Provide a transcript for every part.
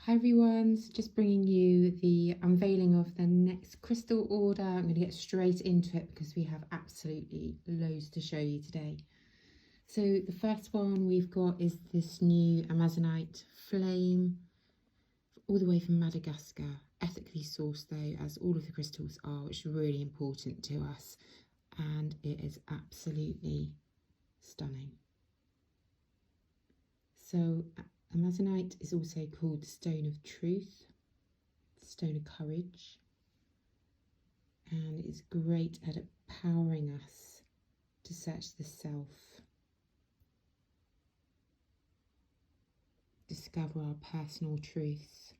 Hi everyone, so just bringing you the unveiling of the next crystal order. I'm going to get straight into it because we have absolutely loads to show you today. So the first one we've got is this new Amazonite flame, all the way from Madagascar, ethically sourced though, as all of the crystals are, which is really important to us, and it is absolutely stunning. So Amazonite is also called the Stone of Truth, the Stone of Courage, and it's great at empowering us to search the self, discover our personal truth,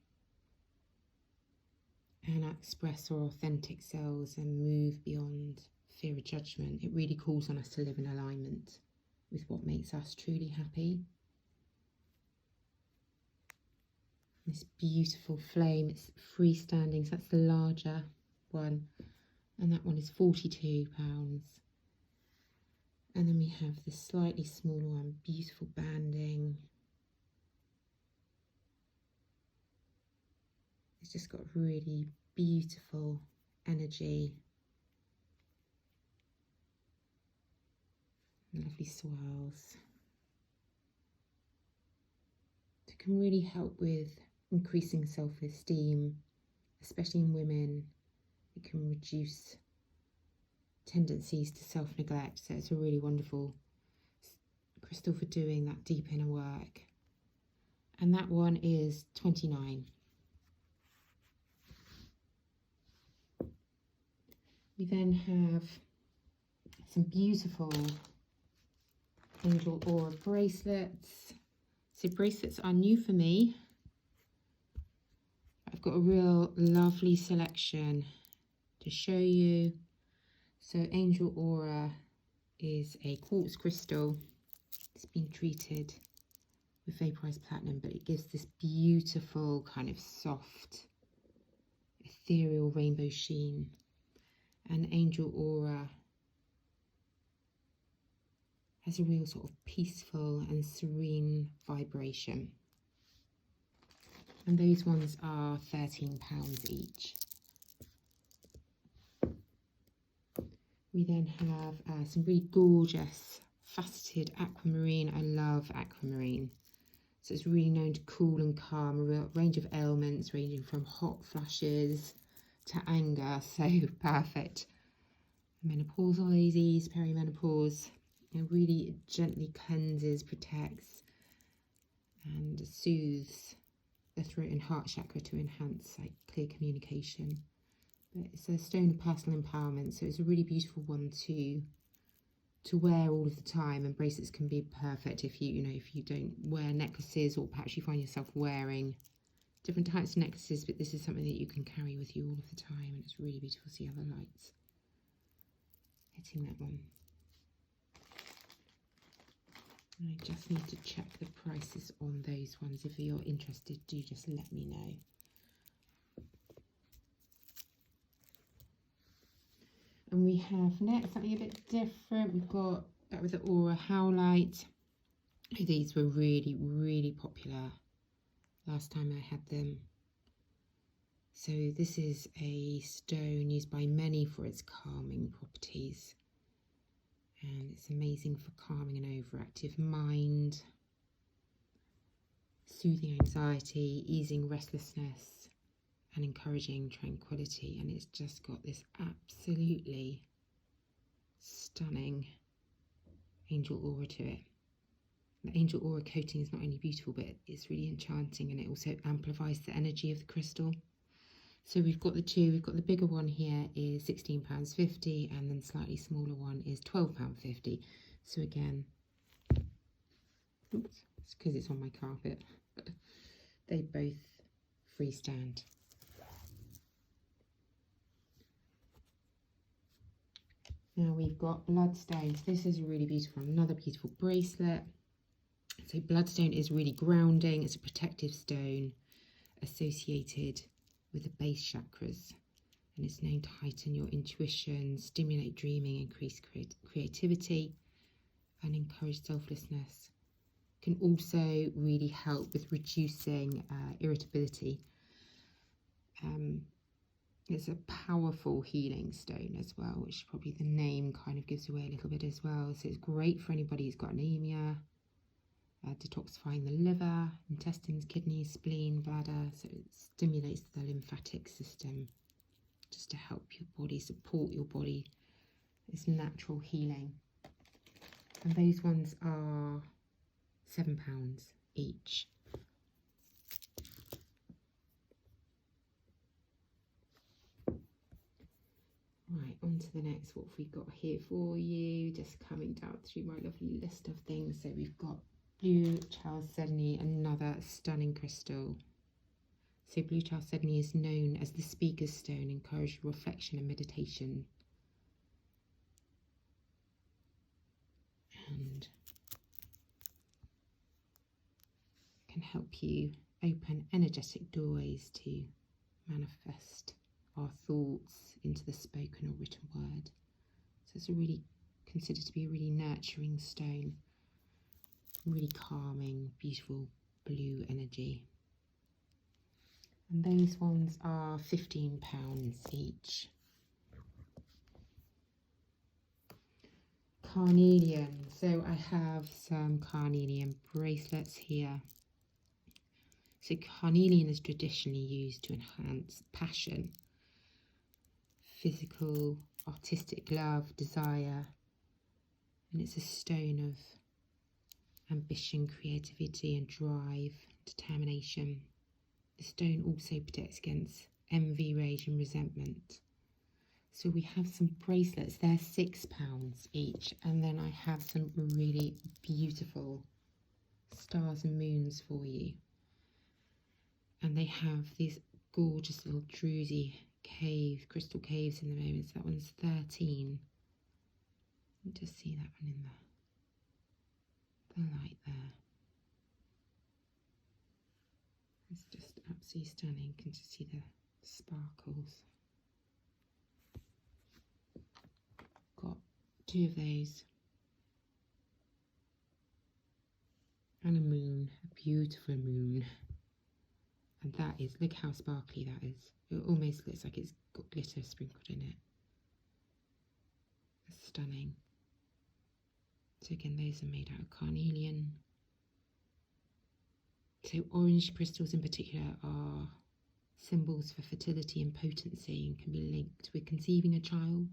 and express our authentic selves and move beyond fear of judgment. It really calls on us to live in alignment with what makes us truly happy. This beautiful flame, it's freestanding, so that's the larger one, and that one is £42. And then we have the slightly smaller one, beautiful banding. It's just got really beautiful energy, lovely swirls. It can really help with increasing self-esteem, especially in women. It can reduce tendencies to self-neglect, so it's a really wonderful crystal for doing that deep inner work. And that one is £29. We then have some beautiful Angel Aura bracelets. So bracelets are new for me. I've got a real lovely selection to show you. So Angel Aura is a quartz crystal. It's been treated with vaporized platinum, but it gives this beautiful kind of soft, ethereal rainbow sheen. And Angel Aura has a real sort of peaceful and serene vibration. And those ones are £13 each. We then have some really gorgeous faceted aquamarine. I love aquamarine. So it's really known to cool and calm a real range of ailments, ranging from hot flushes to anger. So perfect. Menopausal disease, perimenopause. It really gently cleanses, protects, and soothes the throat and heart chakra to enhance clear communication. But it's a stone of personal empowerment, so it's a really beautiful one to wear all of the time. And bracelets can be perfect if you don't wear necklaces, or perhaps you find yourself wearing different types of necklaces, but this is something that you can carry with you all of the time, and it's really beautiful to see how the lights hitting that one. I just need to check the prices on those ones. If you're interested, do just let me know. And we have next something a bit different. We've got that with the Aura Howlite. These were really, really popular last time I had them. So this is a stone used by many for its calming properties. And it's amazing for calming an overactive mind, soothing anxiety, easing restlessness, and encouraging tranquility. And it's just got this absolutely stunning angel aura to it. The angel aura coating is not only beautiful, but it's really enchanting, and it also amplifies the energy of the crystal. So we've got the two. We've got the bigger one here is £16.50, and then slightly smaller one is £12.50. So again, oops, it's because it's on my carpet. They both freestand. Now we've got bloodstones. This is a really beautiful one, another beautiful bracelet. So bloodstone is really grounding. It's a protective stone associated with the base chakras, and it's known to heighten your intuition, stimulate dreaming, increase creativity, and encourage selflessness. can also really help with reducing irritability. It's a powerful healing stone as well, which probably the name kind of gives away a little bit as well. So it's great for anybody who's got anemia, detoxifying the liver, intestines, kidneys, spleen, bladder. So it stimulates the lymphatic system just to help your body, support your body. It's natural healing. And those ones are £7 each. Right, on to the next. What have we got here for you? Just coming down through my lovely list of things. So we've got blue Chalcedony, another stunning crystal. So blue Chalcedony is known as the speaker's stone, encouraging reflection and meditation. And can help you open energetic doorways to manifest our thoughts into the spoken or written word. So it's a really considered to be a really nurturing stone, really calming, beautiful blue energy. And those ones are £15 each. Carnelian. So I have some carnelian bracelets here. So carnelian is traditionally used to enhance passion, physical, artistic love, desire, and it's a stone of ambition, creativity and drive, determination. The stone also protects against envy, rage and resentment. So we have some bracelets, they're £6 each, and then I have some really beautiful stars and moons for you. And they have these gorgeous little Drusy crystal caves in the moment. So that one's 13. You can just see that one in the light there. It's just absolutely stunning. You can just see the sparkles. Got 2 of those. And a moon, a beautiful moon. And that is, look how sparkly that is. It almost looks like it's got glitter sprinkled in it. It's stunning. So again, those are made out of carnelian. So orange crystals in particular are symbols for fertility and potency and can be linked with conceiving a child.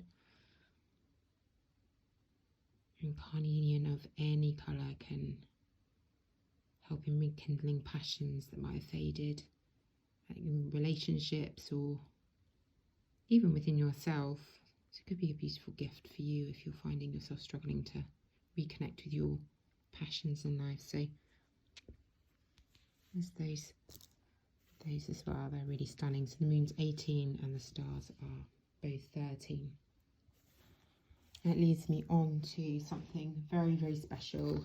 And carnelian of any colour can help in rekindling passions that might have faded, in relationships or even within yourself. So it could be a beautiful gift for you if you're finding yourself struggling to reconnect with your passions in life. So there's those as well. They're really stunning. So the moon's 18 and the stars are both 13. And it leads me on to something very, very special.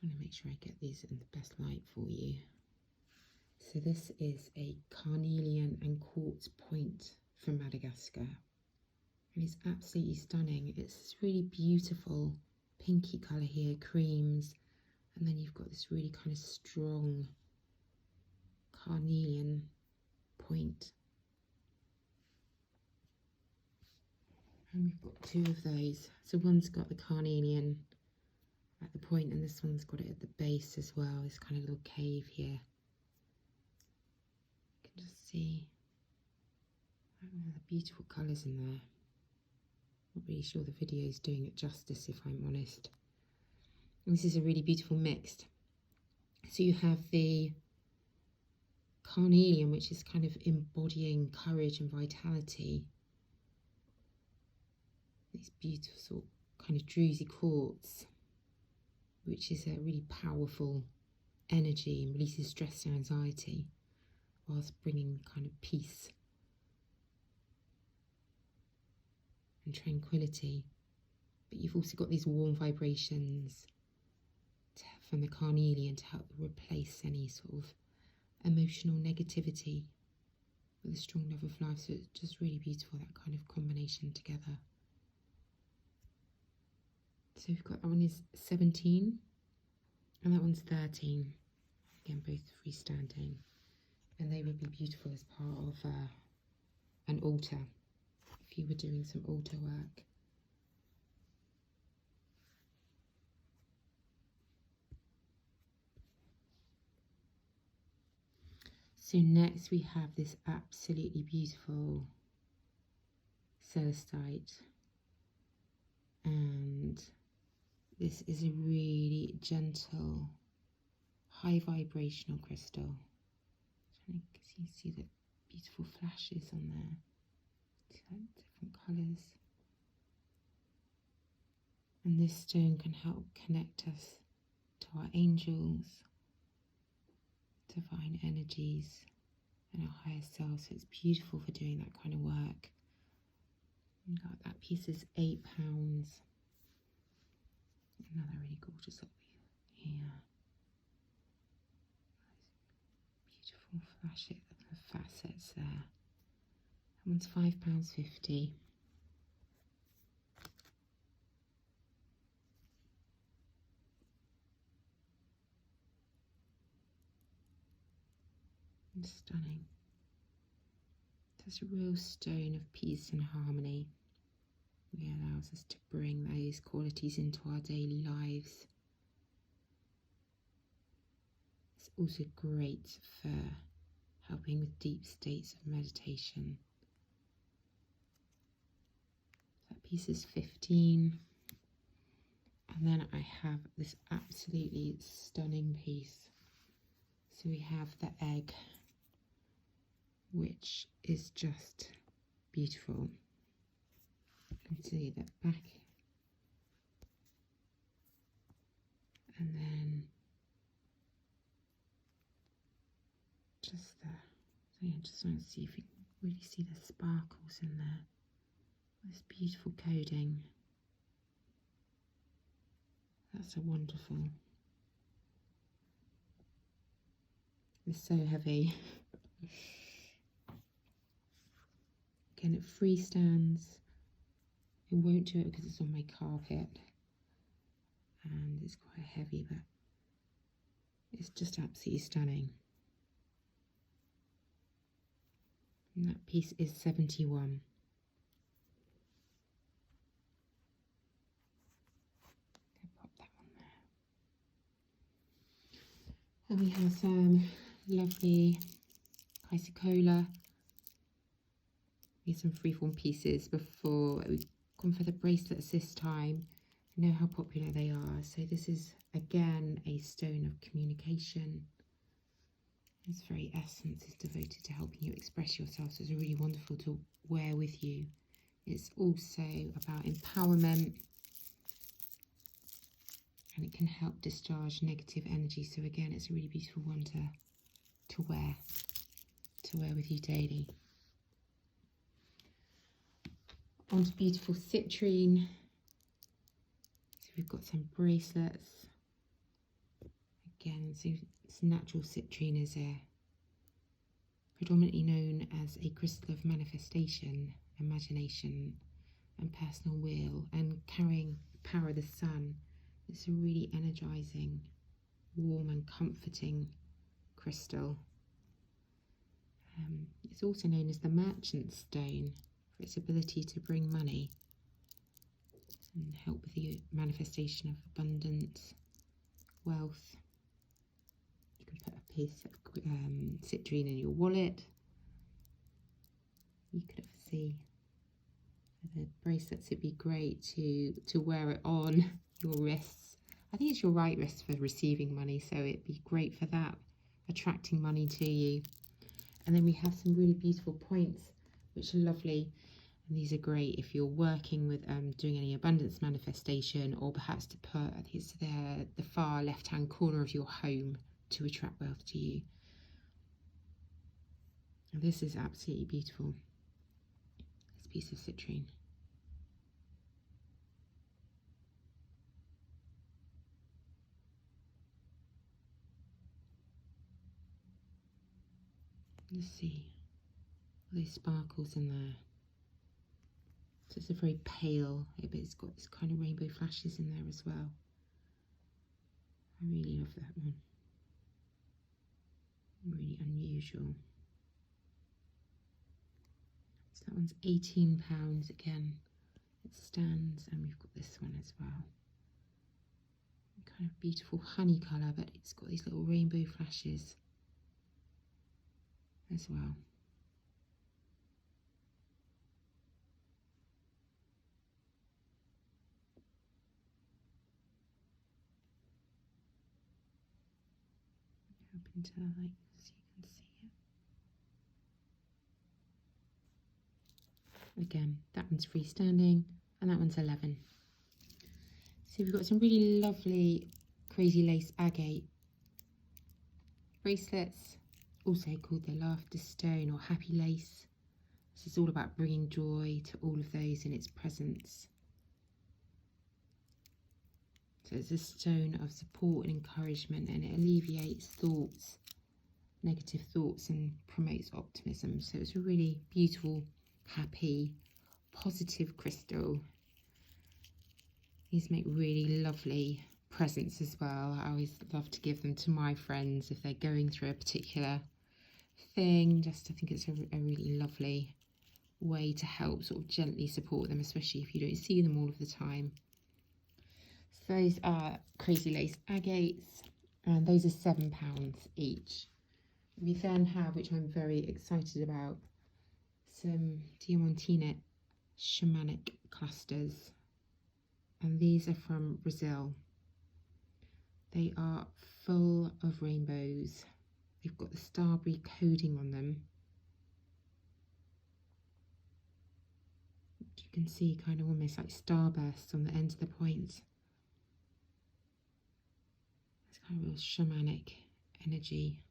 I want to make sure I get these in the best light for you. So this is a carnelian and quartz point from Madagascar. And it's absolutely stunning. It's this really beautiful pinky colour here, creams. And then you've got this really kind of strong carnelian point. And we've got 2 of those. So one's got the carnelian at the point, and this one's got it at the base as well. This kind of little cave here. You can just see the beautiful colours in there. Not really sure the video is doing it justice, if I'm honest. And this is a really beautiful mix. So you have the carnelian, which is kind of embodying courage and vitality. These beautiful kind of Drusy quartz, which is a really powerful energy and releases stress and anxiety whilst bringing kind of peace and tranquility. But you've also got these warm vibrations from the carnelian to help replace any sort of emotional negativity with a strong love of life. So it's just really beautiful, that kind of combination together. So we've got, that one is 17 and that one's 13. Again, both freestanding. And they would be beautiful as part of an altar, if you were doing some altar work. So next we have this absolutely beautiful celestite, and this is a really gentle, high vibrational crystal. I think you see the beautiful flashes on there. It's like different colours. And this stone can help connect us to our angels, divine energies, and our higher self. So it's beautiful for doing that kind of work. And that piece is £8. Another really gorgeous up here. Beautiful facets there. That one's £5.50. And stunning. It's a real stone of peace and harmony. It allows us to bring those qualities into our daily lives. It's also great for helping with deep states of meditation. That piece is 15. And then I have this absolutely stunning piece. So we have the egg, which is just beautiful. You can see the back. And then just there. So yeah, just want to see if you can really see the sparkles in there. This beautiful coding. That's a wonderful. It's so heavy. Again, it freestands. It won't do it because it's on my carpet. And it's quite heavy, but it's just absolutely stunning. And that piece is 71. Pop that one there. And we have some lovely chrysocolla. These are some freeform pieces before we've gone for the bracelets this time. I know how popular they are. So this is again a stone of communication. Its very essence is devoted to helping you express yourself, so it's really wonderful to wear with you. It's also about empowerment, and it can help discharge negative energy. So again, it's a really beautiful one to wear with you daily. On to beautiful citrine. So we've got some bracelets. Again, so natural citrine is predominantly known as a crystal of manifestation, imagination and personal will, and carrying the power of the sun. It's a really energizing, warm and comforting crystal. It's also known as the merchant stone for its ability to bring money and help with the manifestation of abundance, wealth. You can put a piece of citrine in your wallet. You could obviously, for the bracelets, it'd be great to wear it on your wrists. I think it's your right wrist for receiving money, so it'd be great for that, attracting money to you. And then we have some really beautiful points, which are lovely. And these are great if you're working with doing any abundance manifestation, or perhaps to put, I think it's the far left-hand corner of your home to attract wealth to you. And this is absolutely beautiful, this piece of citrine. Let's see, all those sparkles in there. So it's a very pale, but it's got this kind of rainbow flashes in there as well. I really love that one. Really unusual. So that one's £18 again. It stands, and we've got this one as well. Kind of beautiful honey colour, but it's got these little rainbow flashes as well. Up into the light so you can see it. Again, that one's freestanding, and that one's 11. So we've got some really lovely crazy lace agate bracelets, also called the laughter stone or happy lace. This is all about bringing joy to all of those in its presence. So it's a stone of support and encouragement, and it alleviates thoughts, negative thoughts, and promotes optimism. So it's a really beautiful, happy, positive crystal. These make really lovely presents as well. I always love to give them to my friends if they're going through a particular thing. Just I think it's a really lovely way to help sort of gently support them, especially if you don't see them all of the time. So those are crazy lace agates, and those are £7 each. We then have, which I'm very excited about, some Diamantina Shamanic clusters, and these are from Brazil. They are full of rainbows. They've got the starberry coding on them. You can see kind of almost like starbursts on the end of the points. It's kind of real shamanic energy.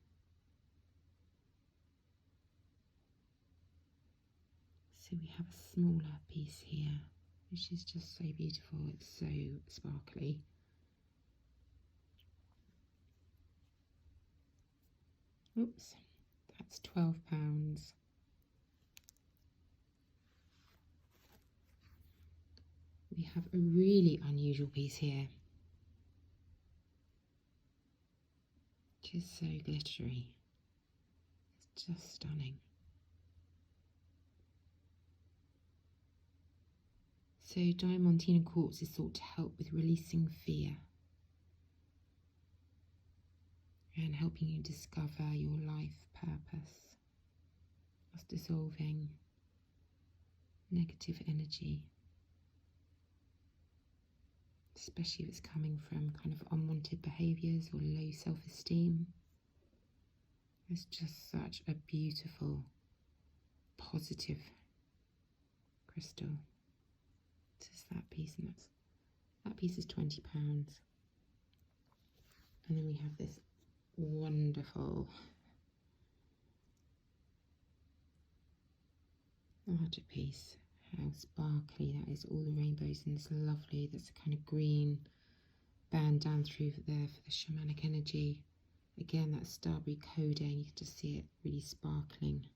So we have a smaller piece here, which is just so beautiful. It's so sparkly. Oops, that's £12. We have a really unusual piece here, which is so glittery. It's just stunning. So Diamantina Quartz is thought to help with releasing fear and helping you discover your life purpose, thus dissolving negative energy, especially if it's coming from kind of unwanted behaviours or low self-esteem. It's just such a beautiful, positive crystal. This is that piece, and that piece is £20. And then we have this wonderful larger piece. How sparkly that is, all the rainbows, and it's lovely. That's a kind of green band down through there for the shamanic energy. Again, that starberry coding, you can just see it really sparkling.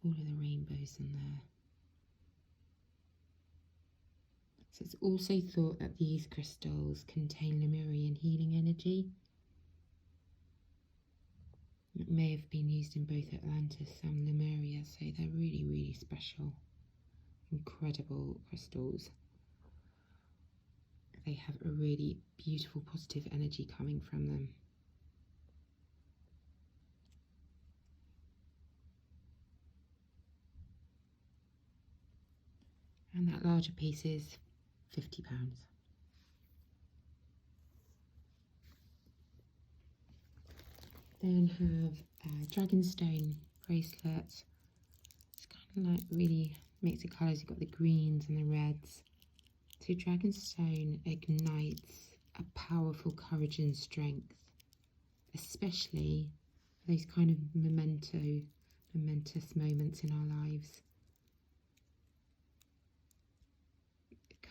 All of the rainbows in there. So it's also thought that these crystals contain Lemurian healing energy. It may have been used in both Atlantis and Lemuria, so they're really, really special. Incredible crystals. They have a really beautiful, positive energy coming from them. And that larger piece is £50. Then have a dragonstone bracelet. It's kind of like really mix of colours. You've got the greens and the reds. So dragonstone ignites a powerful courage and strength, especially for those kind of momentous moments in our lives.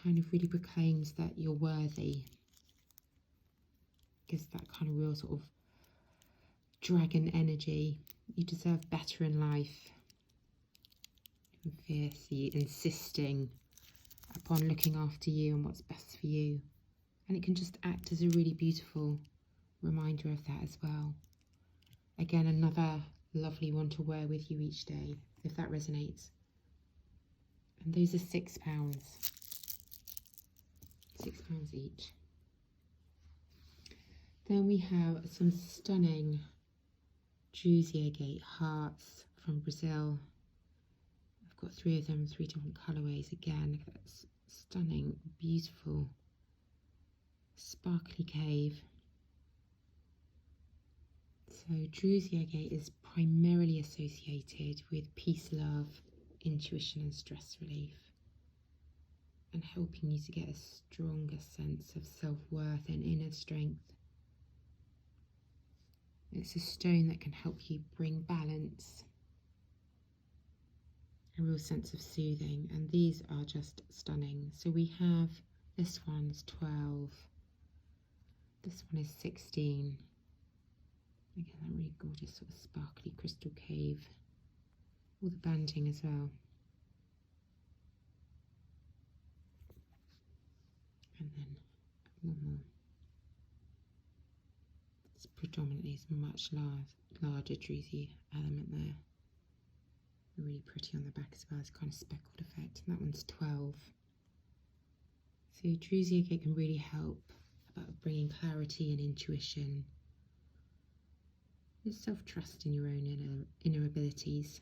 Kind of really proclaims that you're worthy. Gives that kind of real sort of dragon energy. You deserve better in life. and fiercely insisting upon looking after you and what's best for you. And it can just act as a really beautiful reminder of that as well. Again, another lovely one to wear with you each day, if that resonates. And those are £6. £6 each. Then we have some stunning Drusy agate hearts from Brazil. I've got 3 of them, 3 different colourways. Again, that's stunning, beautiful, sparkly cave. So Drusy agate is primarily associated with peace, love, intuition and stress relief, and helping you to get a stronger sense of self-worth and inner strength. It's a stone that can help you bring balance, a real sense of soothing, and these are just stunning. So we have, this one's 12, this one is 16. Again, that really gorgeous sort of sparkly crystal cave. All the banding as well. And then one more. It's predominantly a much larger Drusy element there. Really pretty on the back as well. It's kind of speckled effect. And that one's 12. So Drusy agate can really help about bringing clarity and intuition. And self-trust in your own inner abilities.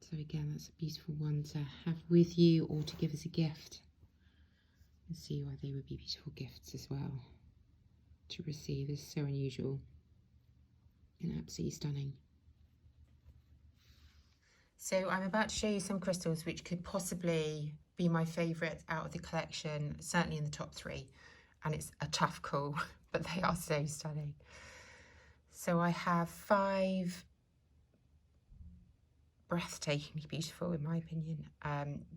So again, that's a beautiful one to have with you or to give as a gift. And see why they would be beautiful gifts as well to receive. Is so unusual and absolutely stunning. So I'm about to show you some crystals which could possibly be my favourite out of the collection, certainly in the top 3. And it's a tough call, but they are so stunning. So I have 5 breathtakingly beautiful, in my opinion,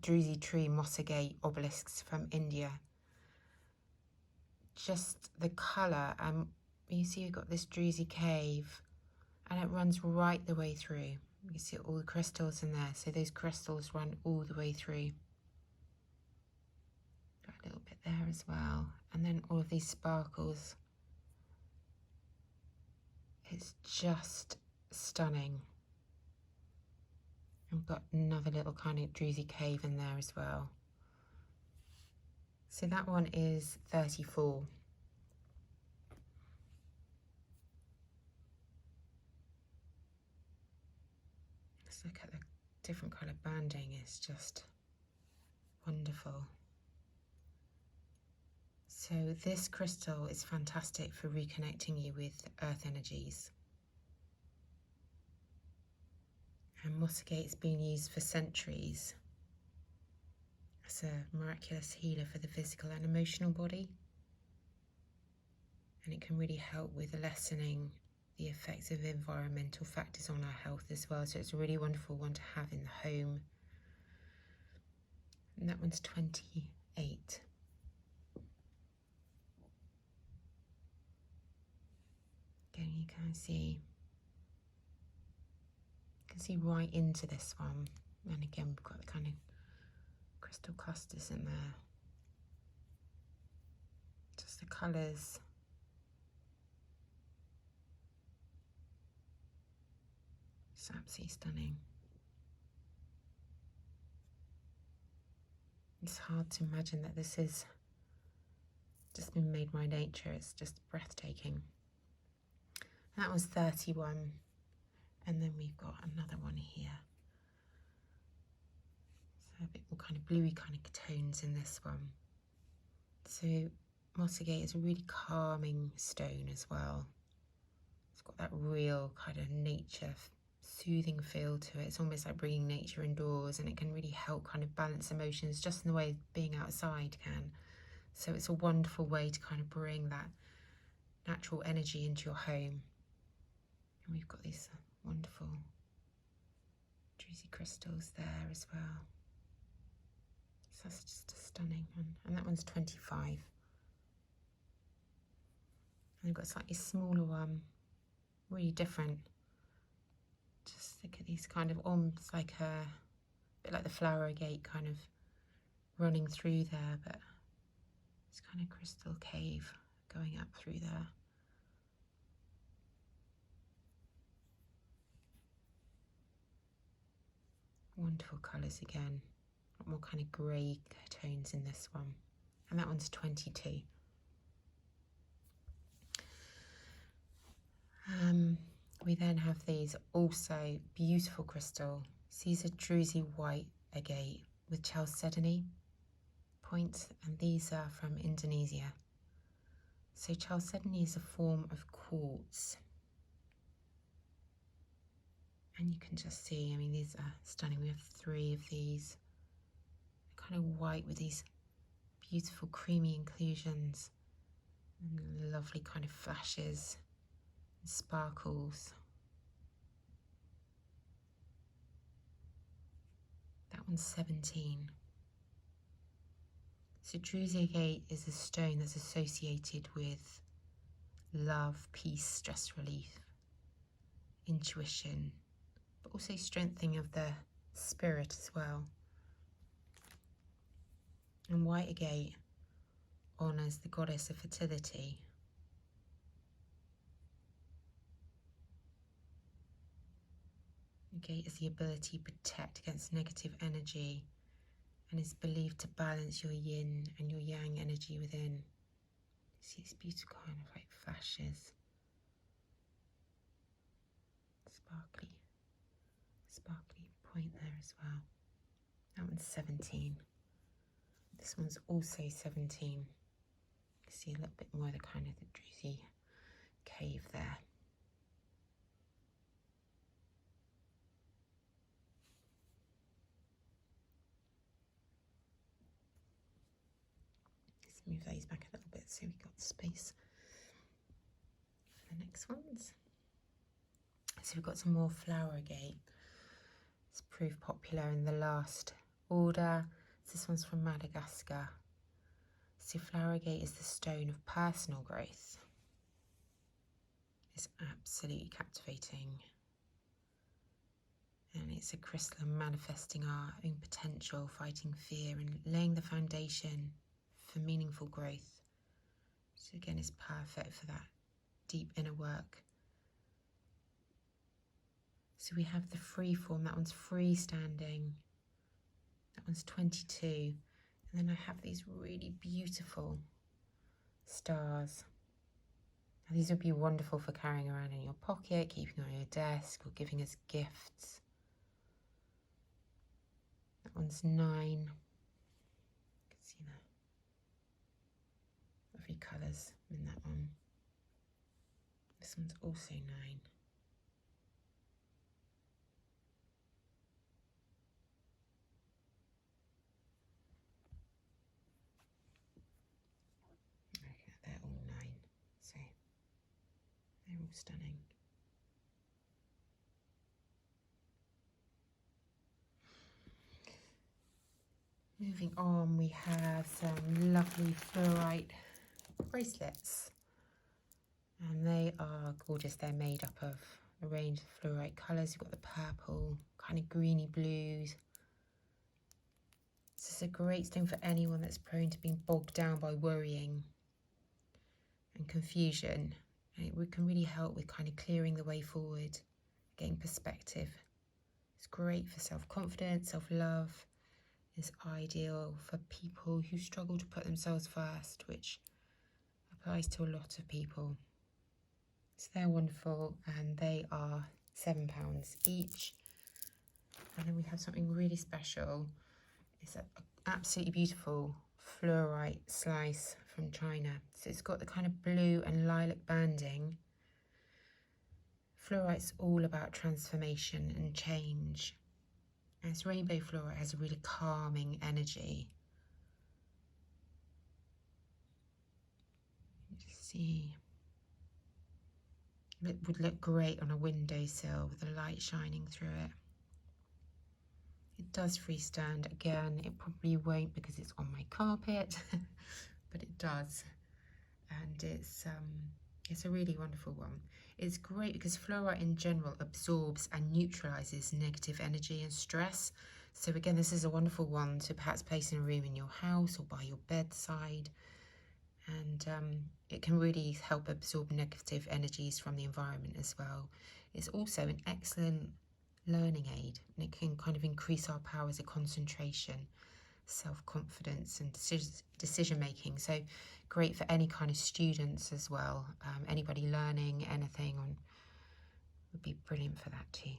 Drusy tree moss agate obelisks from India. Just the colour, you see we've got this Drusy cave and it runs right the way through. You can see all the crystals in there, so those crystals run all the way through. Got a little bit there as well, and then all of these sparkles. It's just stunning. I've got another little kind of Drusy cave in there as well. So that one is 34. Let's look at the different colour banding. It's just wonderful. So this crystal is fantastic for reconnecting you with earth energies. And moss agate's been used for centuries as a miraculous healer for the physical and emotional body. And it can really help with lessening the effects of environmental factors on our health as well. So it's a really wonderful one to have in the home. And that one's 28. Again, you can see right into this one. And again, we've got the kind of crystal clusters in there. Just the colours. It's absolutely stunning. It's hard to imagine that this is just been made by nature. It's just breathtaking. That was 31. And then we've got another one here. So a bit more kind of bluey kind of tones in this one. So moss agate is a really calming stone as well. It's got that real kind of nature soothing feel to it. It's almost like bringing nature indoors, and it can really help kind of balance emotions just in the way being outside can. So it's a wonderful way to kind of bring that natural energy into your home. And we've got these wonderful Drusy crystals there as well. So that's just a stunning one. And that one's 25. And we've got a slightly smaller one, really different. Just look at these kind of almost like a bit like the flower agate kind of running through there, but it's kind of crystal cave going up through there. Wonderful colours again. A lot more kind of grey tones in this one. And that one's 22. We then have these also beautiful crystal. These are Drusy white agate with Chalcedony points, and these are from Indonesia. So Chalcedony is a form of quartz. And you can just see, I mean, these are stunning. We have 3 of these. Kind of white with these beautiful creamy inclusions and lovely kind of flashes and sparkles. That one's 17. So Drusy agate is a stone that's associated with love, peace, stress relief, intuition, but also strengthening of the spirit as well. And white agate honours the goddess of fertility. Agate is the ability to protect against negative energy and is believed to balance your yin and your yang energy within. You see this beautiful kind of like flashes. Sparkly point there as well. That one's 17. This one's also 17. You can see a little bit more of the kind of the Drusy cave there. Let's move those back a little bit so we've got space for the next ones. So we've got some more flower agate. It's proved popular in the last order. This one's from Madagascar. So flower agate is the stone of personal growth. It's absolutely captivating. And it's a crystal manifesting our own potential, fighting fear and laying the foundation for meaningful growth. So again, it's perfect for that deep inner work. So we have the free form, that one's freestanding. That one's 22. And then I have these really beautiful stars. Now, these would be wonderful for carrying around in your pocket, keeping on your desk, or giving as gifts. That one's 9. You can see the lovely colours in that one. This one's also 9. They're all 9, so they're all stunning. Moving on, we have some lovely fluorite bracelets, and they are gorgeous. They're made up of a range of fluorite colours. You've got the purple, kind of greeny blues. This is a great stone for anyone that's prone to being bogged down by worrying and confusion. And it can really help with kind of clearing the way forward, getting perspective. It's great for self-confidence, self-love. It's ideal for people who struggle to put themselves first, which applies to a lot of people. So they're wonderful, and they are £7 each. And then we have something really special. It's an absolutely beautiful fluorite slice from China. So it's got the kind of blue and lilac banding. Fluorite's all about transformation and change. As rainbow fluorite has a really calming energy. You just see, it would look great on a windowsill with the light shining through it. It does freestand. Again, it probably won't because it's on my carpet, but it does. And it's a really wonderful one. It's great because fluorite in general absorbs and neutralizes negative energy and stress. So again, this is a wonderful one to perhaps place in a room in your house or by your bedside. And it can really help absorb negative energies from the environment as well. It's also an excellent learning aid, and it can kind of increase our powers of concentration, self-confidence and decision making. So great for any kind of students as well. Anybody learning anything on would be brilliant for that too.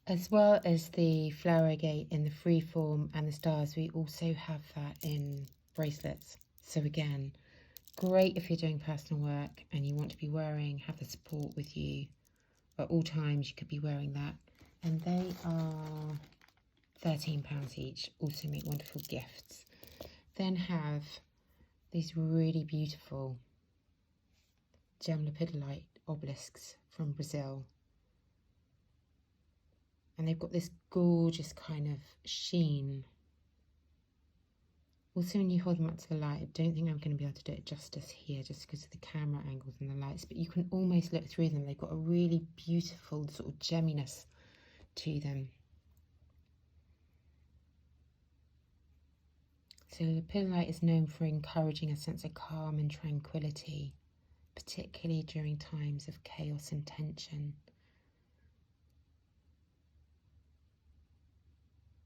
As well as the flower agate in the free form and the stars, we also have that in bracelets. So again, great if you're doing personal work and you want to be have the support with you at all times. You could be wearing that, and they are £13 each. Also make wonderful gifts. Then have these really beautiful gem lepidolite obelisks from Brazil. And they've got this gorgeous kind of sheen. Also, when you hold them up to the light, I don't think I'm going to be able to do it justice here just because of the camera angles and the lights, but you can almost look through them. They've got a really beautiful sort of gemminess to them. So lepidolite is known for encouraging a sense of calm and tranquility, particularly during times of chaos and tension.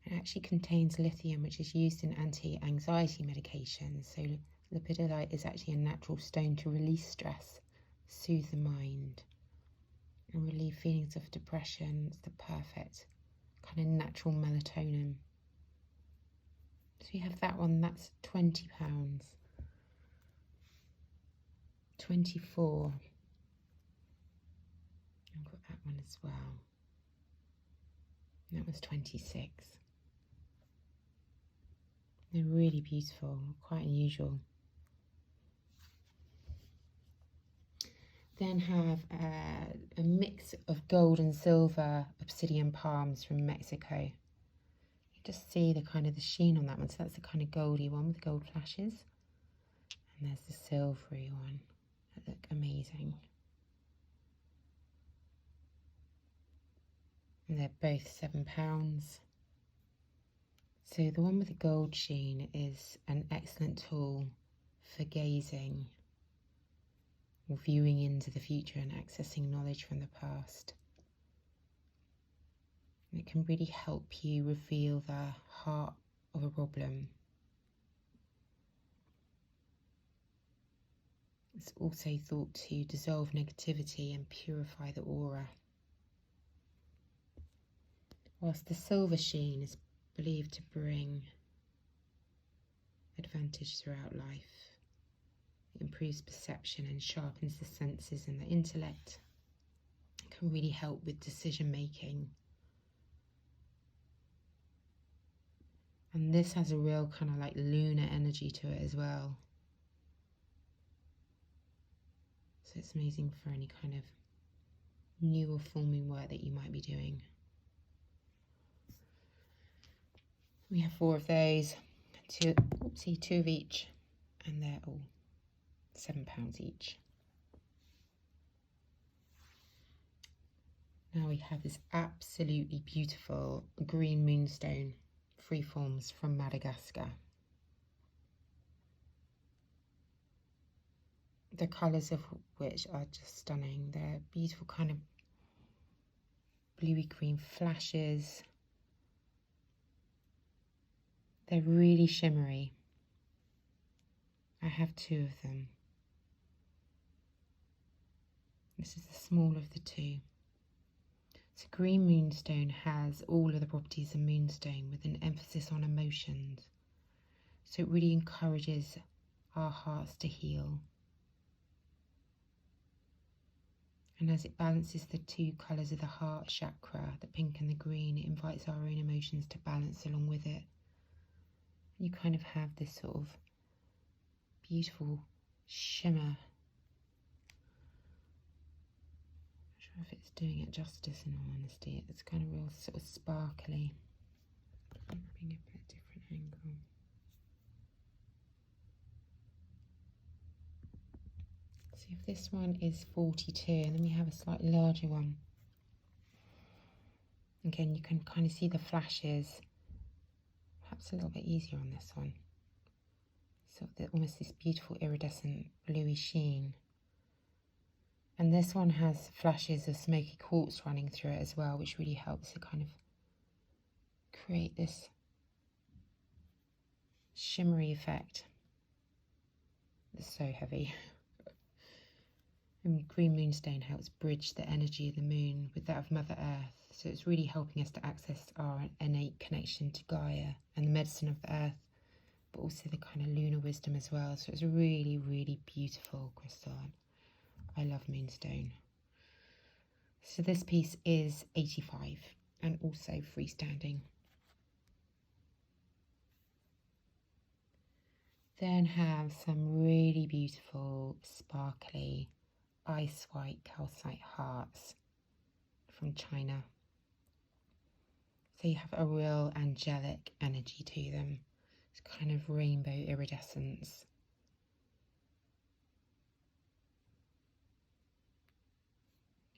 It actually contains lithium, which is used in anti-anxiety medications. So lepidolite is actually a natural stone to release stress, soothe the mind, and relieve feelings of depression. It's the perfect kind of natural melatonin. So you have that one, that's £20. 24. I've got that one as well. That was 26. They're really beautiful, quite unusual. Then have a mix of gold and silver obsidian palms from Mexico. You just see the kind of the sheen on that one. So that's the kind of goldy one with gold flashes. And there's the silvery one that look amazing. And they're both £7. So the one with the gold sheen is an excellent tool for gazing or viewing into the future and accessing knowledge from the past. It can really help you reveal the heart of a problem. It's also thought to dissolve negativity and purify the aura. Whilst the silver sheen is believed to bring advantage throughout life. It improves perception and sharpens the senses and the intellect. It can really help with decision making. And this has a real kind of like lunar energy to it as well. So it's amazing for any kind of new or forming work that you might be doing. We have 4 of those, two of each, and they're all £7 each. Now we have this absolutely beautiful green moonstone freeforms from Madagascar. The colours of which are just stunning. They're beautiful kind of bluey green flashes. They're really shimmery. I have 2 of them. This is the smaller of the 2. So green moonstone has all of the properties of moonstone with an emphasis on emotions. So it really encourages our hearts to heal. And as it balances the 2 colours of the heart chakra, the pink and the green, it invites our own emotions to balance along with it. You kind of have this sort of beautiful shimmer. Not sure if it's doing it justice in all honesty. It's kind of real sort of sparkly. Bring it at a different angle. So if this one is 42, and then we have a slightly larger one. Again, you can kind of see the flashes, perhaps a little bit easier on this one. So almost this beautiful iridescent bluey sheen. And this one has flashes of smoky quartz running through it as well, which really helps to kind of create this shimmery effect. It's so heavy. And green moonstone helps bridge the energy of the moon with that of Mother Earth. So it's really helping us to access our innate connection to Gaia and the medicine of the earth, but also the kind of lunar wisdom as well. So it's a really, really beautiful crystal. I love moonstone. So this piece is 85 and also freestanding. Then have some really beautiful, sparkly, ice white calcite hearts from China. So you have a real angelic energy to them. It's kind of rainbow iridescence.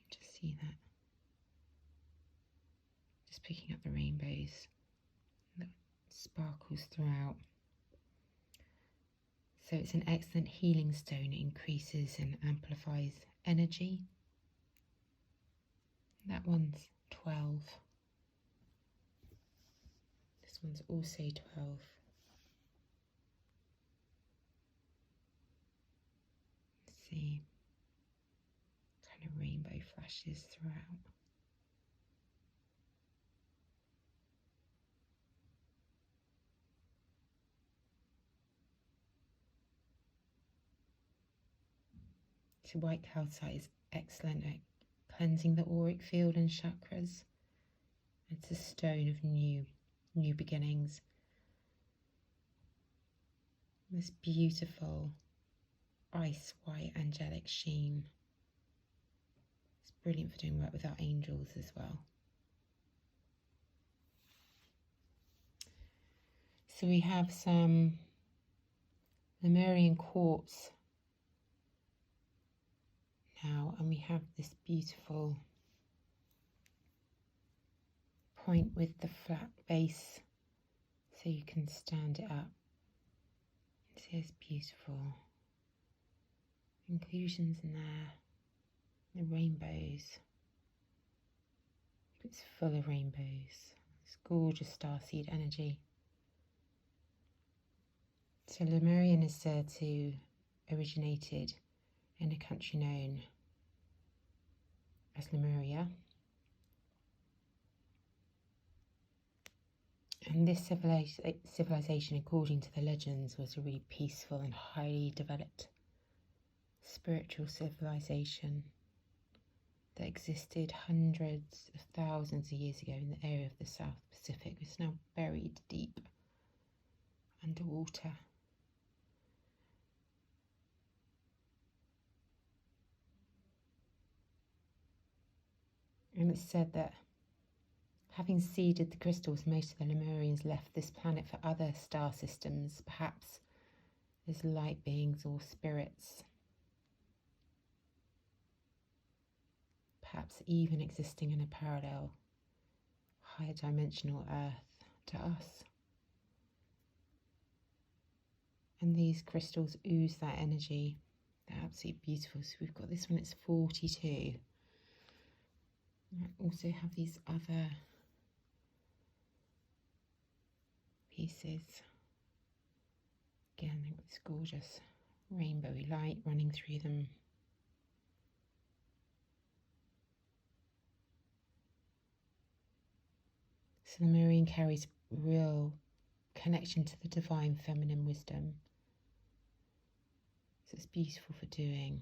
Just see that. Just picking up the rainbows that sparkles throughout. So it's an excellent healing stone. It increases and amplifies energy. That one's 12. This one's also 12. Let's see. Kind of rainbow flashes throughout. So white calcite is excellent at cleansing the auric field and chakras. It's a stone of new beginnings. This beautiful ice white angelic sheen. It's brilliant for doing work with our angels as well. So we have some Lemurian Quartz now, and we have this beautiful point with the flat base, so you can stand it up. See, it's beautiful inclusions in there, the rainbows. It's full of rainbows. It's gorgeous starseed energy. So Lemurian is said to originated in a country known as Lemuria. And this civilization, according to the legends, was a really peaceful and highly developed spiritual civilization that existed hundreds of thousands of years ago in the area of the South Pacific. It's now buried deep underwater. And it's said that having seeded the crystals, most of the Lemurians left this planet for other star systems, perhaps as light beings or spirits, perhaps even existing in a parallel, higher dimensional Earth to us. And these crystals ooze that energy. They're absolutely beautiful. So we've got this one, it's 42. I also have these other pieces. Again, they've got this gorgeous rainbowy light running through them. So the Lemurian carries real connection to the divine feminine wisdom. So it's beautiful for doing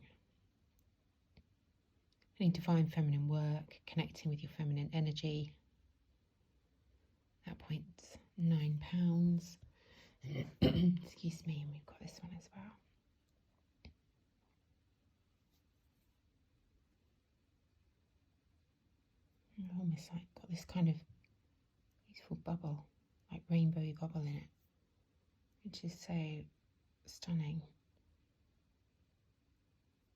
any divine feminine work, connecting with your feminine energy. That point's £9. Excuse me, and we've got this one as well. Almost like got this kind of beautiful bubble, like rainbowy bubble in it, which is so stunning.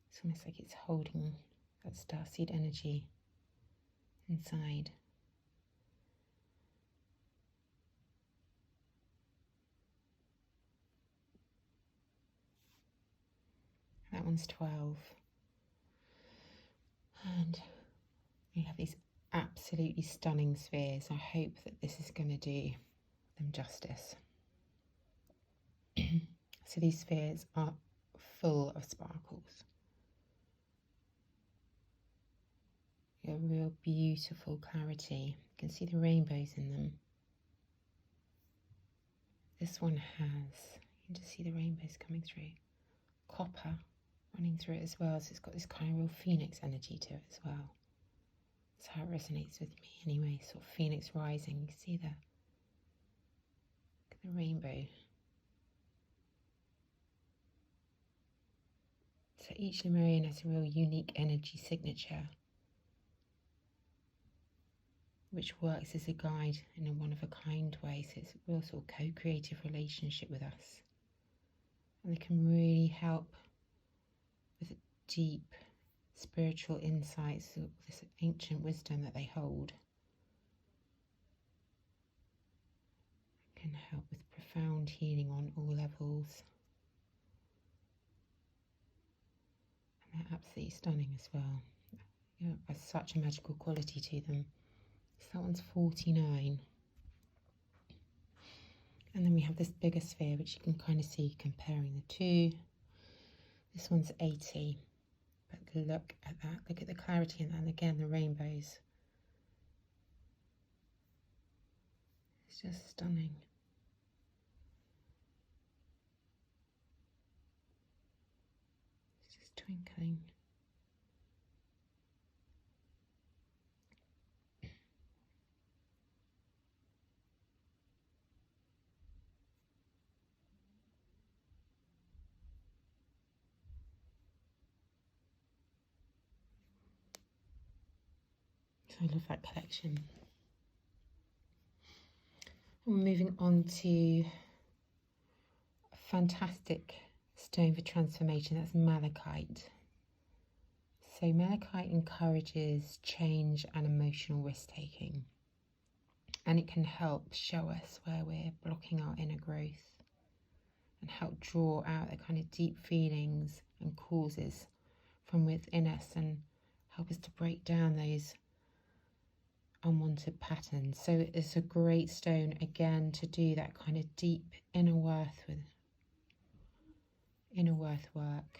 It's almost like it's holding that starseed energy inside. That one's 12. And we have these absolutely stunning spheres. I hope that this is going to do them justice. So these spheres are full of sparkles. A real beautiful clarity. You can see the rainbows in them. This one has, you can just see the rainbows coming through. Copper running through it as well, so it's got this kind of real phoenix energy to it as well. That's how it resonates with me anyway, sort of phoenix rising. You can see the rainbow. So each Lemurian has a real unique energy signature, which works as a guide in a one-of-a-kind way. So it's a real sort of co-creative relationship with us. And they can really help with deep spiritual insights, this ancient wisdom that they hold. It can help with profound healing on all levels. And they're absolutely stunning as well. You know, has such a magical quality to them. So that one's 49. And then we have this bigger sphere, which you can kind of see comparing the two. This one's 80. But look at that. Look at the clarity in that. And again, the rainbows. It's just stunning. It's just twinkling. I love that collection. And we're moving on to a fantastic stone for transformation. That's malachite. So malachite encourages change and emotional risk-taking. And it can help show us where we're blocking our inner growth and help draw out the kind of deep feelings and causes from within us and help us to break down those unwanted patterns. So it's a great stone again to do that kind of deep inner worth work.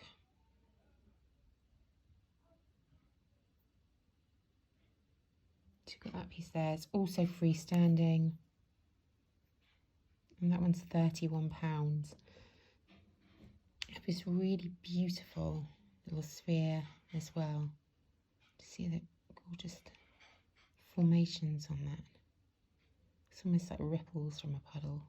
So you've got that piece there. It's also freestanding, and that one's £31. It was really beautiful little sphere as well. See the gorgeous formations on that. It's almost like ripples from a puddle.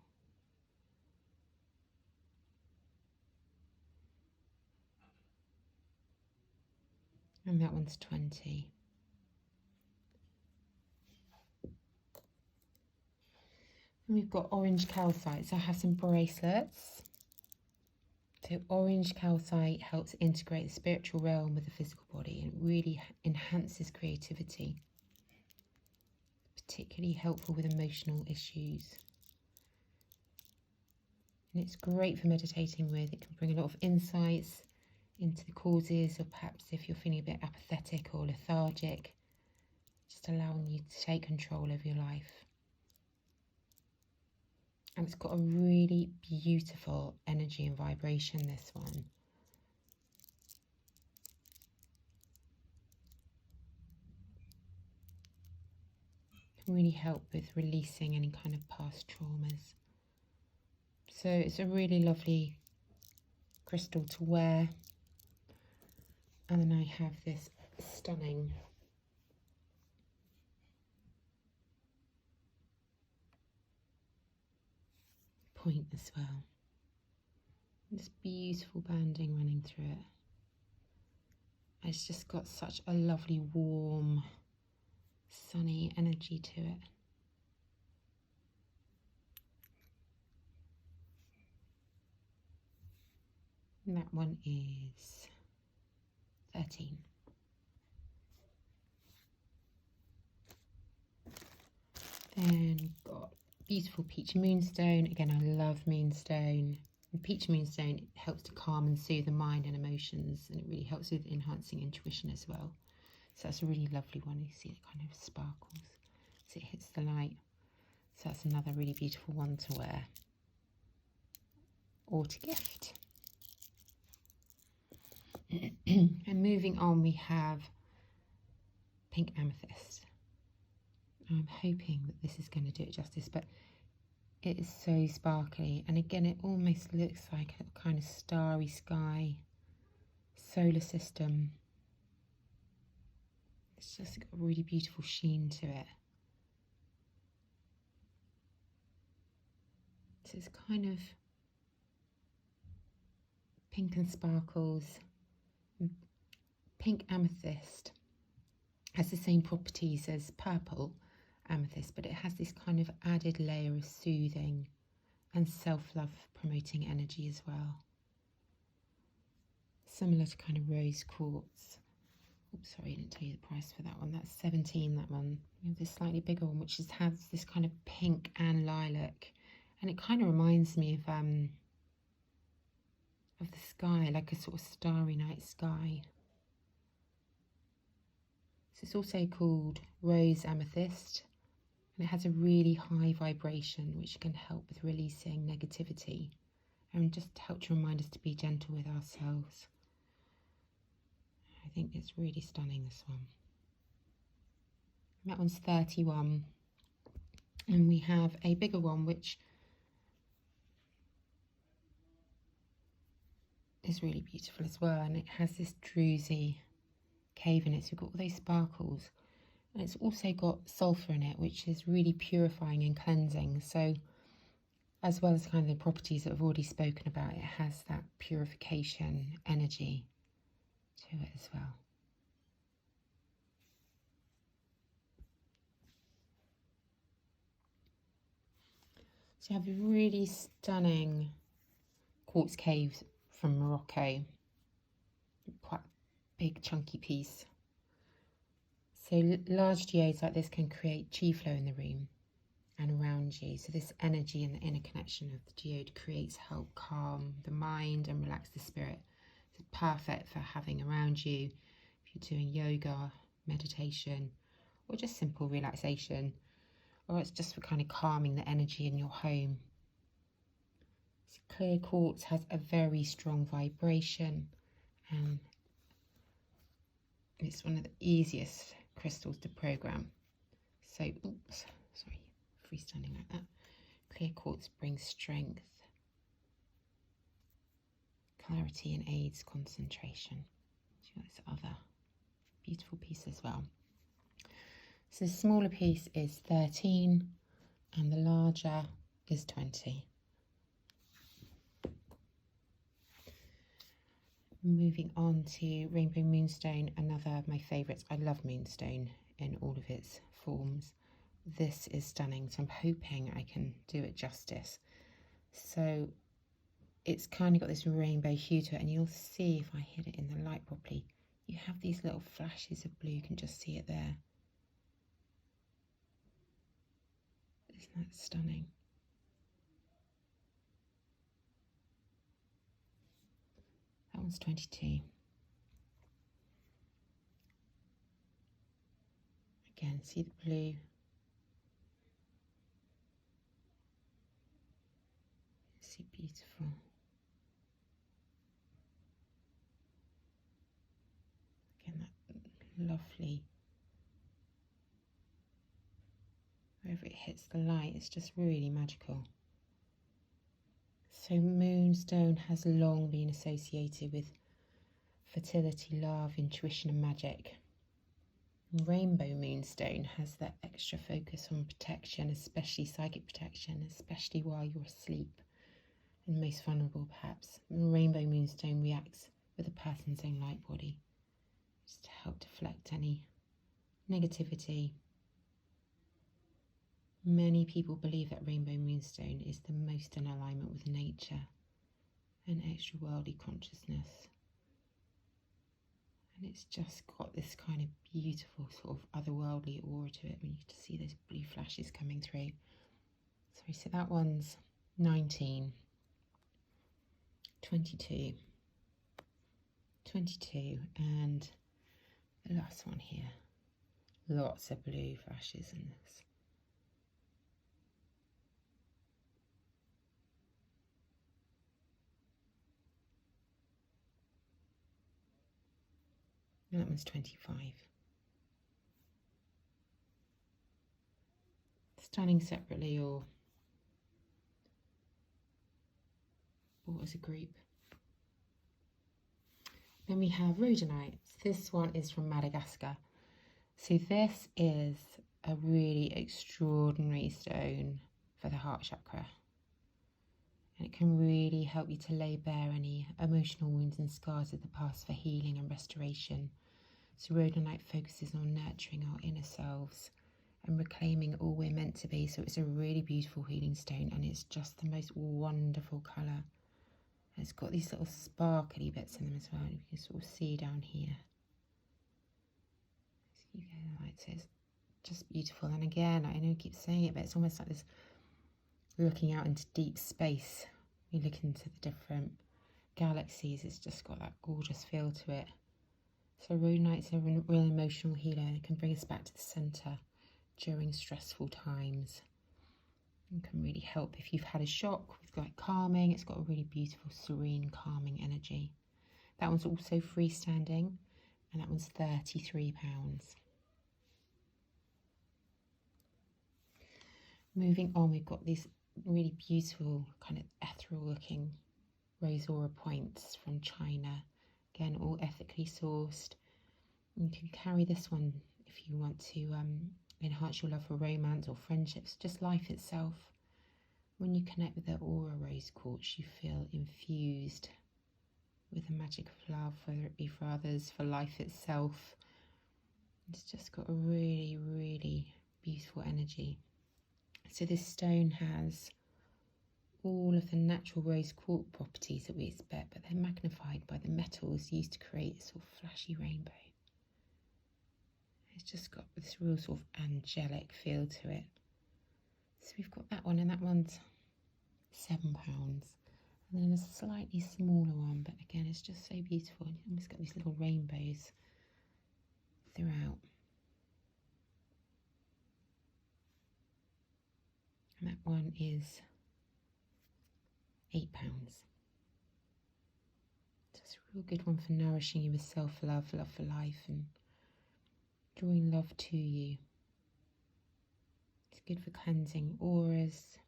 And that one's 20. And we've got orange calcite. So I have some bracelets. So orange calcite helps integrate the spiritual realm with the physical body and really enhances creativity. Particularly helpful with emotional issues. And it's great for meditating with. It can bring a lot of insights into the causes, or perhaps if you're feeling a bit apathetic or lethargic, just allowing you to take control of your life. And it's got a really beautiful energy and vibration, this one. Can really help with releasing any kind of past traumas. So it's a really lovely crystal to wear. And then I have this stunning point as well. This beautiful banding running through it. It's just got such a lovely, warm, sunny energy to it. And that one is 13. Then got beautiful peach moonstone. Again, I love moonstone. And peach moonstone helps to calm and soothe the mind and emotions, and it really helps with enhancing intuition as well. So that's a really lovely one. You see it kind of sparkles as it hits the light. So that's another really beautiful one to wear or to gift. And moving on, we have pink amethyst. I'm hoping that this is going to do it justice, but it is so sparkly, and again it almost looks like a kind of starry sky, solar system. It's just got a really beautiful sheen to it. So it's kind of pink and sparkles. Pink amethyst has the same properties as purple amethyst, but it has this kind of added layer of soothing and self-love promoting energy as well. Similar to kind of rose quartz. Oops, sorry, I didn't tell you the price for that one. That's 17, that one. We have this slightly bigger one, which has this kind of pink and lilac. And it kind of reminds me of the sky, like a sort of starry night sky. So it's also called rose amethyst. And it has a really high vibration, which can help with releasing negativity and just help to remind us to be gentle with ourselves. I think it's really stunning, this one. And that one's 31. And we have a bigger one, which is really beautiful as well. And it has this Drusy cave in it. So we've got all those sparkles. And it's also got sulphur in it, which is really purifying and cleansing. So as well as kind of the properties that I've already spoken about, it has that purification energy to it as well. So I have a really stunning quartz cave from Morocco. Quite a big chunky piece. So large geodes like this can create chi flow in the room and around you. So this energy and the inner connection of the geode creates help calm the mind and relax the spirit. It's perfect for having around you if you're doing yoga, meditation, or just simple relaxation, or it's just for kind of calming the energy in your home. So clear quartz has a very strong vibration, and it's one of the easiest crystals to program. So, oops, sorry, freestanding like that. Clear quartz brings strength, clarity, and aids concentration. So this other beautiful piece as well. So the smaller piece is 13 and the larger is 20. Moving on to Rainbow Moonstone, another of my favourites. I love moonstone in all of its forms. This is stunning, so I'm hoping I can do it justice. So it's kind of got this rainbow hue to it, and you'll see if I hit it in the light properly, you have these little flashes of blue. You can just see it there. Isn't that stunning? That one's 22. Again, see the blue. See, beautiful. Again, that lovely. Wherever it hits the light, it's just really magical. So moonstone has long been associated with fertility, love, intuition and magic. Rainbow moonstone has that extra focus on protection, especially psychic protection, especially while you're asleep and most vulnerable perhaps. Rainbow moonstone reacts with a person's own light body just to help deflect any negativity. Many people believe that rainbow moonstone is the most in alignment with nature and extra-worldly consciousness. And it's just got this kind of beautiful sort of otherworldly aura to it when you just see those blue flashes coming through. Sorry, so that one's 19. 22, 22, and the last one here. Lots of blue flashes in this. And that one's 25. Stunning separately or bought as a group. Then we have rhodonite. This one is from Madagascar. So this is a really extraordinary stone for the heart chakra. And it can really help you to lay bare any emotional wounds and scars of the past for healing and restoration. So rhodonite focuses on nurturing our inner selves and reclaiming all we're meant to be. So it's a really beautiful healing stone, and it's just the most wonderful colour. And it's got these little sparkly bits in them as well. You can sort of see down here. So you get the light, so it's just beautiful. And again, I know I keep saying it, but it's almost like this looking out into deep space. You look into the different galaxies, it's just got that gorgeous feel to it. So rhodonite's a real emotional healer. It can bring us back to the centre during stressful times. It can really help if you've had a shock with like calming. It's got a really beautiful, serene, calming energy. That one's also freestanding, and that one's £33. Moving on, we've got these really beautiful kind of ethereal looking rose aura points from China. Again, all ethically sourced. You can carry this one if you want to enhance your love for romance or friendships, just life itself. When you connect with the aura rose quartz, you feel infused with the magic of love, whether it be for others, for life itself. It's just got a really, really beautiful energy. So this stone has all of the natural rose quartz properties that we expect, but they're magnified by the metals used to create a sort of flashy rainbow. It's just got this real sort of angelic feel to it. So we've got that one, and that one's £7. And then there's a slightly smaller one, but again, it's just so beautiful. It's almost got these little rainbows throughout. And that one is £8. It's a real good one for nourishing you with self-love, love for life, and drawing love to you. It's good for cleansing auras,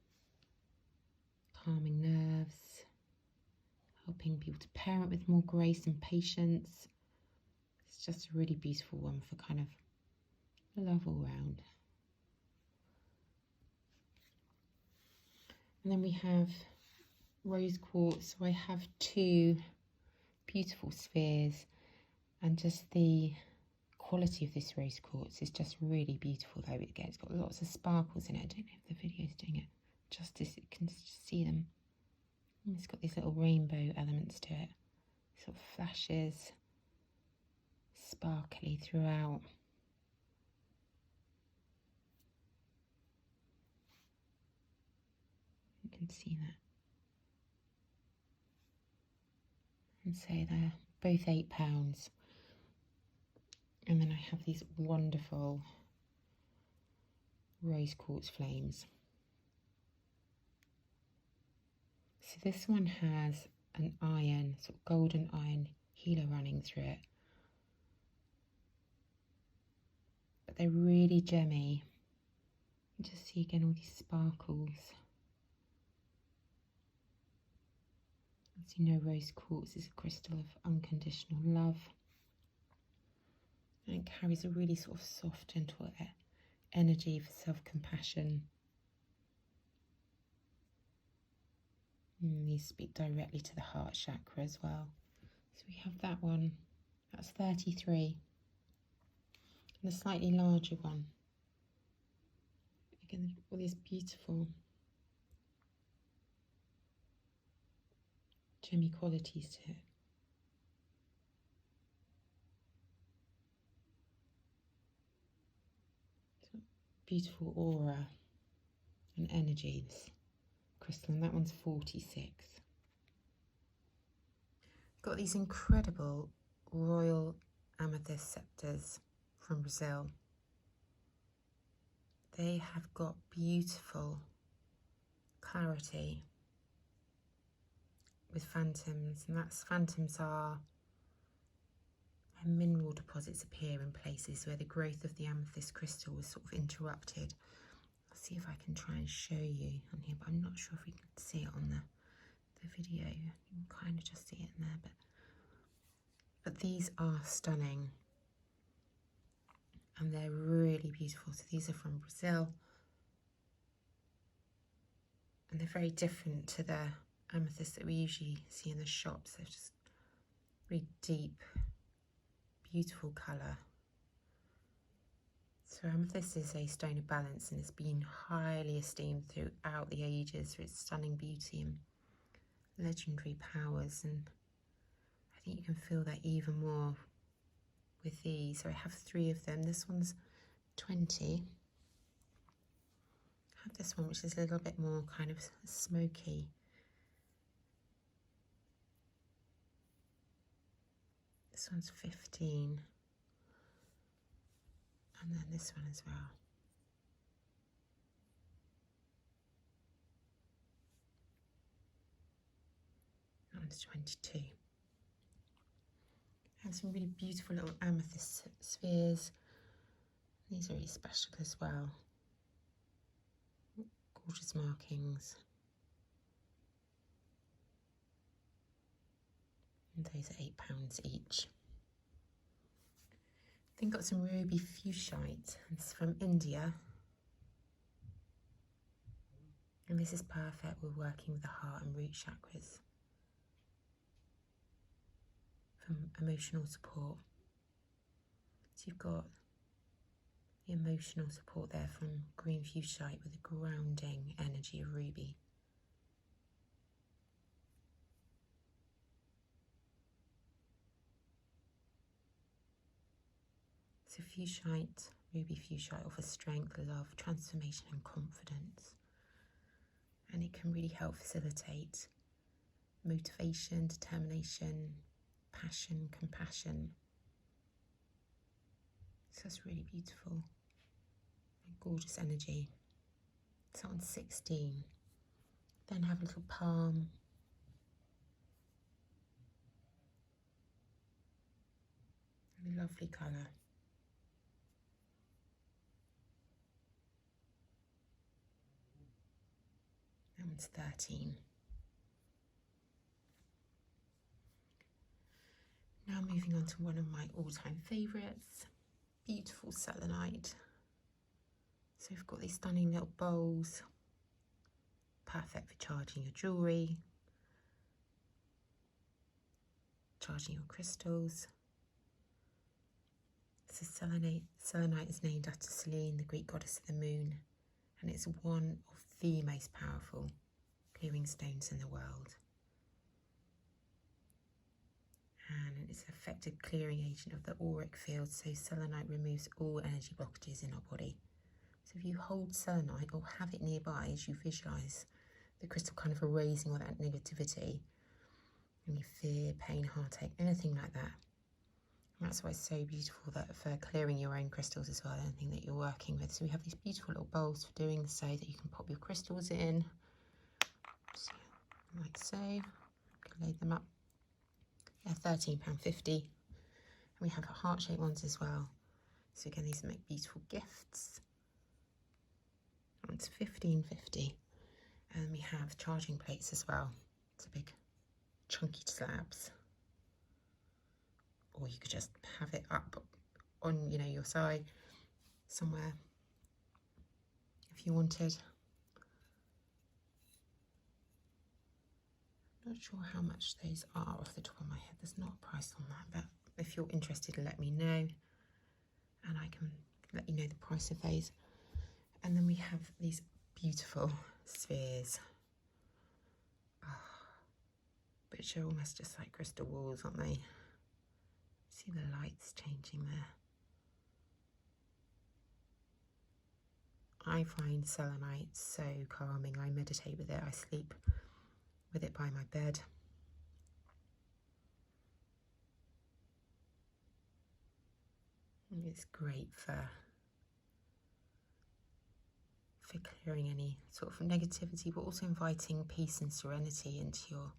calming nerves, helping people to parent with more grace and patience. It's just a really beautiful one for kind of love all round. And then we have rose quartz. So I have two beautiful spheres, and just the quality of this rose quartz is just really beautiful though. Again, it's got lots of sparkles in it. I don't know if the video is doing it justice. You can just see them. And it's got these little rainbow elements to it. Sort of flashes, sparkly throughout. You can see that. And so they're both £8. And then I have these wonderful rose quartz flames. So this one has an iron, sort of golden iron healer running through it. But they're really gemmy. You just see again all these sparkles. As you know, rose quartz is a crystal of unconditional love. And it carries a really sort of soft, gentle energy for self-compassion. And these speak directly to the heart chakra as well. So we have that one, that's 33. And a slightly larger one. Again, all these beautiful gemmy qualities to it. Beautiful aura and energies crystal, and that one's 46. Got these incredible royal amethyst scepters from Brazil. They have got beautiful clarity with phantoms, and phantoms are when mineral deposits appear in places where the growth of the amethyst crystal was sort of interrupted. I'll see if I can try and show you on here, but I'm not sure if we can see it on the video. You can kind of just see it in there, but these are stunning and they're really beautiful. So these are from Brazil and they're very different to the amethyst that we usually see in the shops. They're just really deep, beautiful colour. So amethyst is a stone of balance and it's been highly esteemed throughout the ages for its stunning beauty and legendary powers, and I think you can feel that even more with these. So I have 3 of them. This one's 20. I have this one which is a little bit more kind of smoky. This one's 15. And then this one as well. That one's 22. And some really beautiful little amethyst spheres. These are really special as well. Gorgeous markings. And those are £8 each. Then got some ruby fuchsite. It's from India. And this is perfect. We're working with the heart and root chakras. From emotional support. So you've got the emotional support there from green fuchsite with the grounding energy of ruby. So fuchsite, ruby fuchsite offers strength, love, transformation and confidence. And it can really help facilitate motivation, determination, passion, compassion. So that's really beautiful. And gorgeous energy. So on 16. Then have a little palm. And a lovely colour. That one's 13. Now moving on to one of my all-time favourites, beautiful selenite. So we've got these stunning little bowls, perfect for charging your jewellery, charging your crystals. So selenite is named after Selene, the Greek goddess of the moon, and it's one of the most powerful clearing stones in the world. And it's an effective clearing agent of the auric field, so selenite removes all energy blockages in our body. So if you hold selenite or have it nearby as you visualise the crystal kind of erasing all that negativity, any fear, pain, heartache, anything like that. And that's why it's so beautiful that for clearing your own crystals as well, anything that you're working with. So we have these beautiful little bowls for doing so that you can pop your crystals in, so, like so. You can lay them up. They're £13.50. And we have heart-shaped ones as well. So again, these make beautiful gifts. It's £15.50. And we have charging plates as well. It's a big chunky slabs. Or you could just have it up on, you know, your side somewhere if you wanted. Not sure how much those are off the top of my head. There's not a price on that, but if you're interested, let me know and I can let you know the price of those. And then we have these beautiful spheres, which are almost just like crystal walls, aren't they? See the lights changing there. I find selenite so calming. I meditate with it. I sleep with it by my bed. It's great for clearing any sort of negativity, but also inviting peace and serenity into your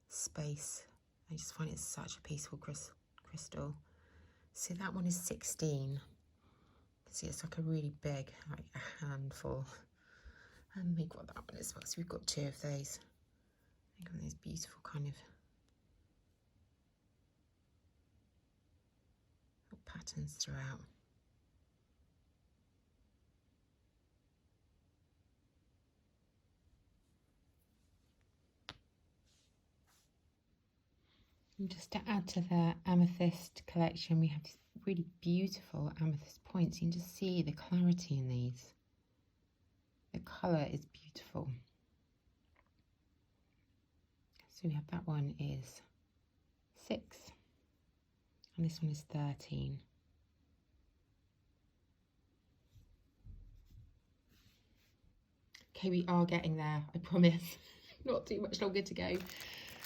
space. I just find it such a peaceful crystal. So that one is 16. You can see it's like a really big, like a handful. And we've got that one as well. So we've got 2 of those. I've got these beautiful kind of patterns throughout. And just to add to the amethyst collection, we have these really beautiful amethyst points. You can just see the clarity in these. The colour is beautiful. So we have that one is 6 and this one is 13. Okay, we are getting there, I promise. Not too much longer to go.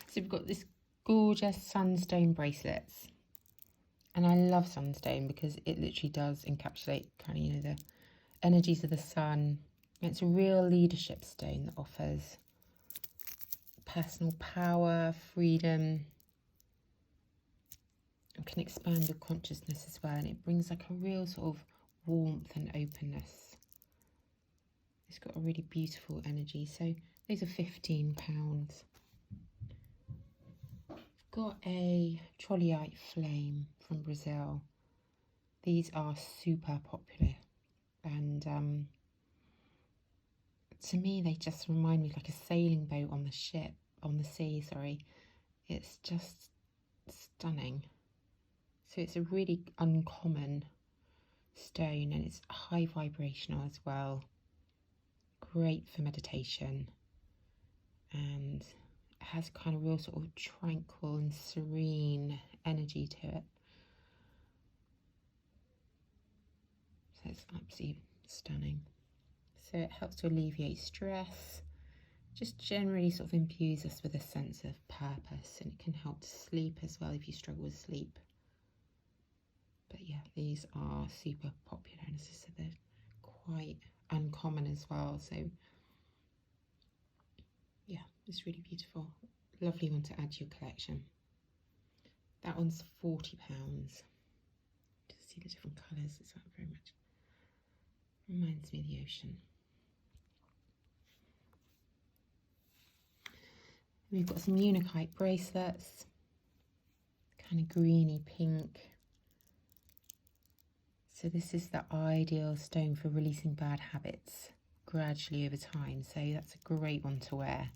So we've got this gorgeous sunstone bracelets. And I love sunstone because it literally does encapsulate kind of, you know, the energies of the sun. It's a real leadership stone that offers personal power, freedom. It can expand your consciousness as well, and it brings like a real sort of warmth and openness. It's got a really beautiful energy. So those are £15. I've got a Trolleite flame from Brazil. These are super popular, and to me they just remind me like a sailing boat on the sea, sorry. It's just stunning. So it's a really uncommon stone, and it's high vibrational as well. Great for meditation, and it has kind of real sort of tranquil and serene energy to it. So it's absolutely stunning. So it helps to alleviate stress, just generally sort of imbues us with a sense of purpose, and it can help to sleep as well if you struggle with sleep. But yeah, these are super popular, and as I said, they're quite uncommon as well. So yeah, it's really beautiful. Lovely one to add to your collection. That one's £40. Just see the different colours. It's like very much reminds me of the ocean. We've got some unakite bracelets, kind of greeny pink. So this is the ideal stone for releasing bad habits gradually over time. So that's a great one to wear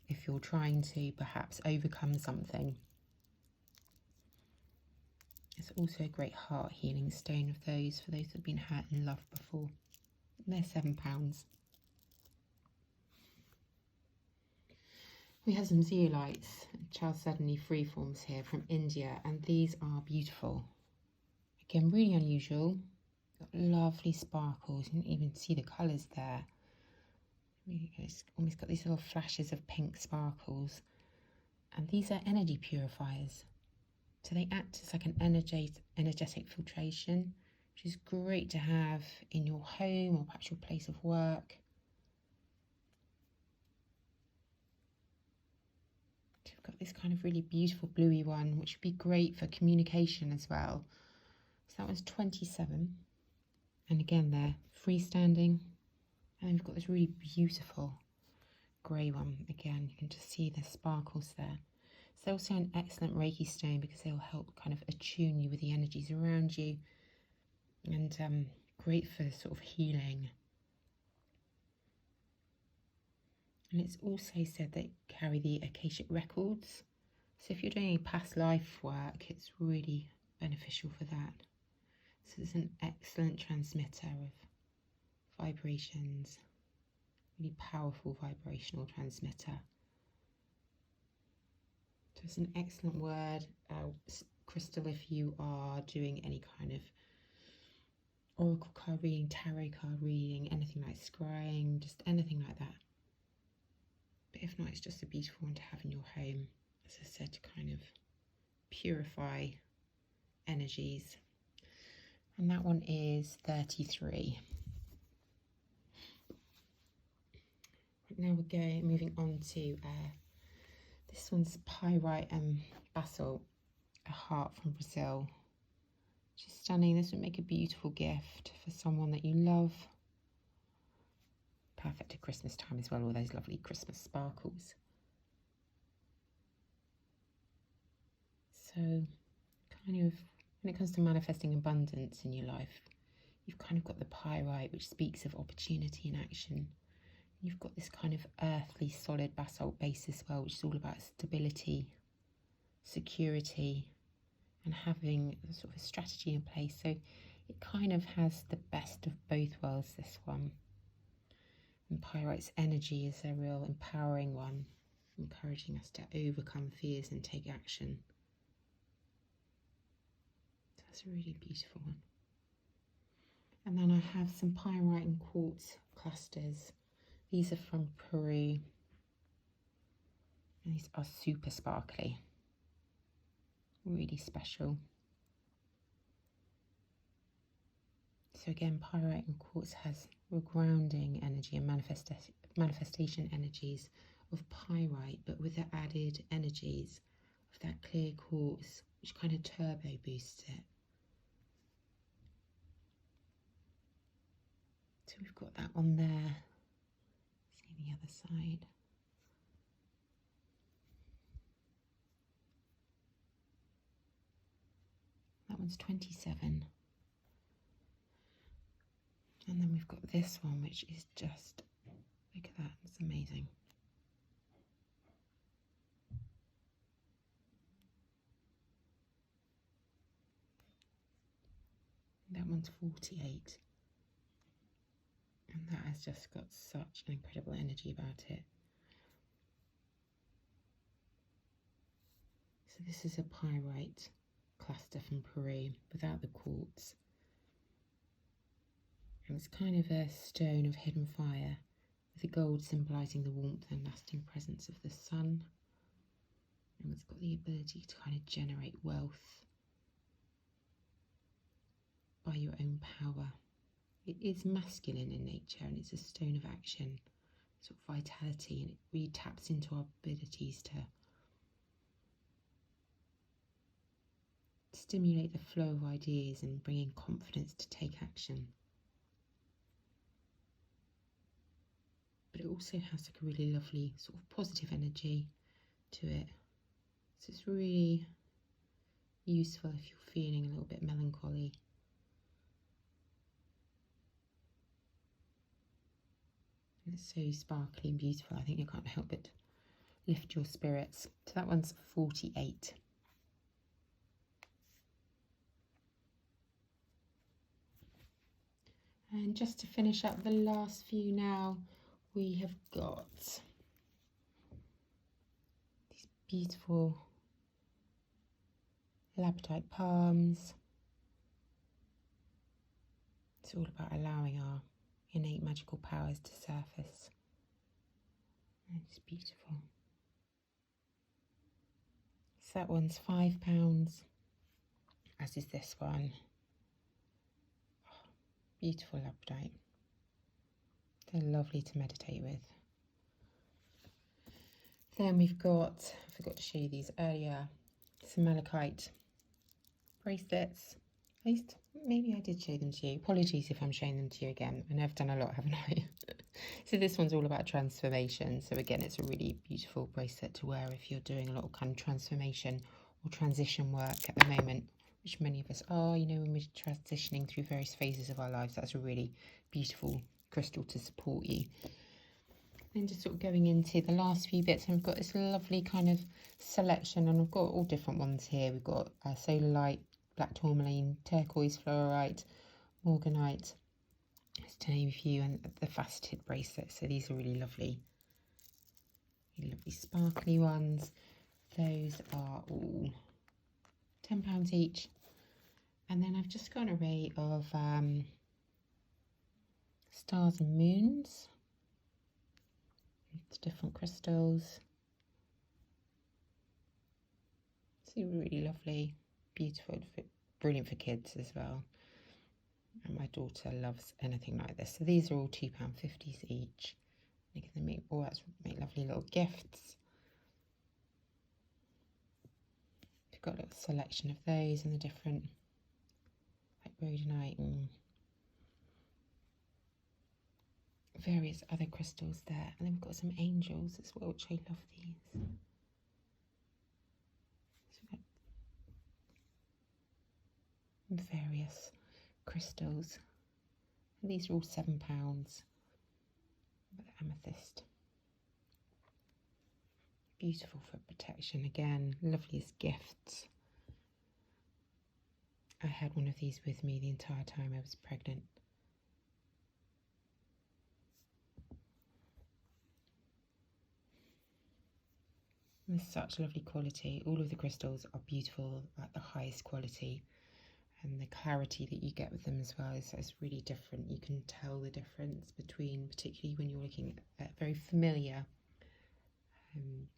if you're trying to perhaps overcome something. It's also a great heart healing stone of those for those that have been hurt and loved before. And they're £7. We have some zeolites, Chalcedony freeforms here from India, and these are beautiful. Again, really unusual. Got lovely sparkles. You can even see the colours there. It's almost got these little flashes of pink sparkles. And these are energy purifiers. So they act as like an energetic filtration, which is great to have in your home or perhaps your place of work. So we've got this kind of really beautiful bluey one, which would be great for communication as well. So that one's 27. And again, they're freestanding. And then we've got this really beautiful grey one. Again, you can just see the sparkles there. So they're also an excellent Reiki stone because they'll help kind of attune you with the energies around you. And great for sort of healing. And it's also said they carry the Akashic records. So if you're doing any past life work, it's really beneficial for that. So it's an excellent transmitter of vibrations, really powerful vibrational transmitter. So it's an excellent word, crystal, if you are doing any kind of oracle card reading, tarot card reading, anything like scrying, just anything like that. But if not, it's just a beautiful one to have in your home, as I said, to kind of purify energies. And that one is 33. Now we're moving on to this one's pyrite and basalt, a heart from Brazil. Just stunning. This would make a beautiful gift for someone that you love. Perfect at Christmas time as well, all those lovely Christmas sparkles. So kind of when it comes to manifesting abundance in your life, you've kind of got the pyrite, which speaks of opportunity and action. You've got this kind of earthly solid basalt base as well, which is all about stability, security, and having sort of a strategy in place. So it kind of has the best of both worlds, this one. And pyrite's energy is a real empowering one, encouraging us to overcome fears and take action. So that's a really beautiful one. And then I have some pyrite and quartz clusters. These are from Peru. And these are super sparkly. Really special. So again, pyrite and quartz has real grounding energy and manifestation energies of pyrite, but with the added energies of that clear quartz, which kind of turbo boosts it. So we've got that one there. See the other side. That one's 27. And then we've got this one, which is just, look at that, it's amazing. That one's 48. And that has just got such an incredible energy about it. So this is a pyrite cluster from Peru without the quartz. And it's kind of a stone of hidden fire, with the gold symbolising the warmth and lasting presence of the sun. And it's got the ability to kind of generate wealth by your own power. It is masculine in nature, and it's a stone of action, sort of vitality, and it really taps into our abilities to stimulate the flow of ideas and bring in confidence to take action. But it also has like a really lovely sort of positive energy to it. So it's really useful if you're feeling a little bit melancholy. And it's so sparkly and beautiful. I think you can't help but lift your spirits. So that one's 48. And just to finish up the last few now, we have got these beautiful Lepidolite palms. It's all about allowing our innate magical powers to surface. And it's beautiful. So that one's £5, as is this one. Oh, beautiful Lepidolite. They're lovely to meditate with. Then we've got, I forgot to show you these earlier, some malachite bracelets. At least, maybe I did show them to you. Apologies if I'm showing them to you again. I know I've done a lot, haven't I? So this one's all about transformation. So again, it's a really beautiful bracelet to wear if you're doing a lot of kind of transformation or transition work at the moment, which many of us are, you know, when we're transitioning through various phases of our lives. That's a really beautiful crystal to support you. Then just sort of going into the last few bits, and we've got this lovely kind of selection, and I've got all different ones here. We've got solar light, black tourmaline, turquoise fluorite, morganite, just to name a few, and the faceted bracelets. So these are really lovely sparkly ones. Those are all £10 each. And then I've just got an array of stars and moons. It's different crystals. It's really lovely, beautiful, brilliant for kids as well. And my daughter loves anything like this. So these are all £2.50 each. You can make lovely little gifts. We've got a little selection of those and the different, like rhodonite and various other crystals there. And then we've got some angels as well, which I love these. So we've got various crystals. And these are all £7 with amethyst. Beautiful for protection again, lovely as gifts. I had one of these with me the entire time I was pregnant. There's such lovely quality. All of the crystals are beautiful at the highest quality, and the clarity that you get with them as well is really different. You can tell the difference between, particularly when you're looking at very familiar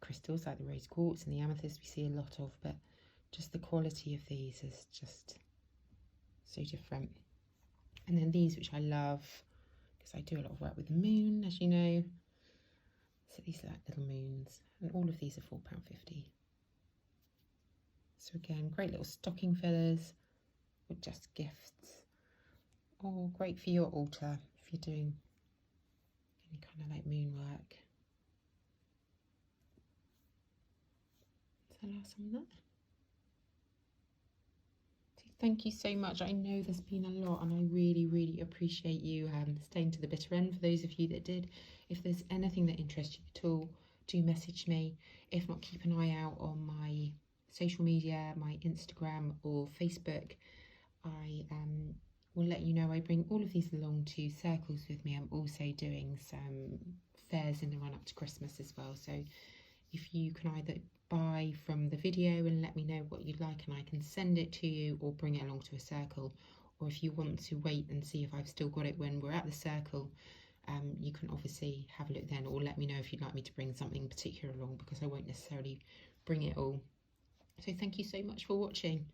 crystals like the rose quartz and the amethyst we see a lot of, but just the quality of these is just so different. And then these, which I love because I do a lot of work with the moon, as you know. So these are like little moons, and all of these are £4.50. So again, great little stocking fillers or just gifts, or great for your altar if you're doing any kind of like moon work. Is that the last one there? So thank you so much. I know there's been a lot, and I really, really appreciate you staying to the bitter end. For those of you that did, if there's anything that interests you at all, do message me. If not, keep an eye out on my social media, my Instagram or Facebook. I will let you know. I bring all of these along to circles with me. I'm also doing some fairs in the run up to Christmas as well. So if you can either buy from the video and let me know what you'd like and I can send it to you, or bring it along to a circle, or if you want to wait and see if I've still got it when we're at the circle, you can obviously have a look then, or let me know if you'd like me to bring something particular along, because I won't necessarily bring it all. So thank you so much for watching.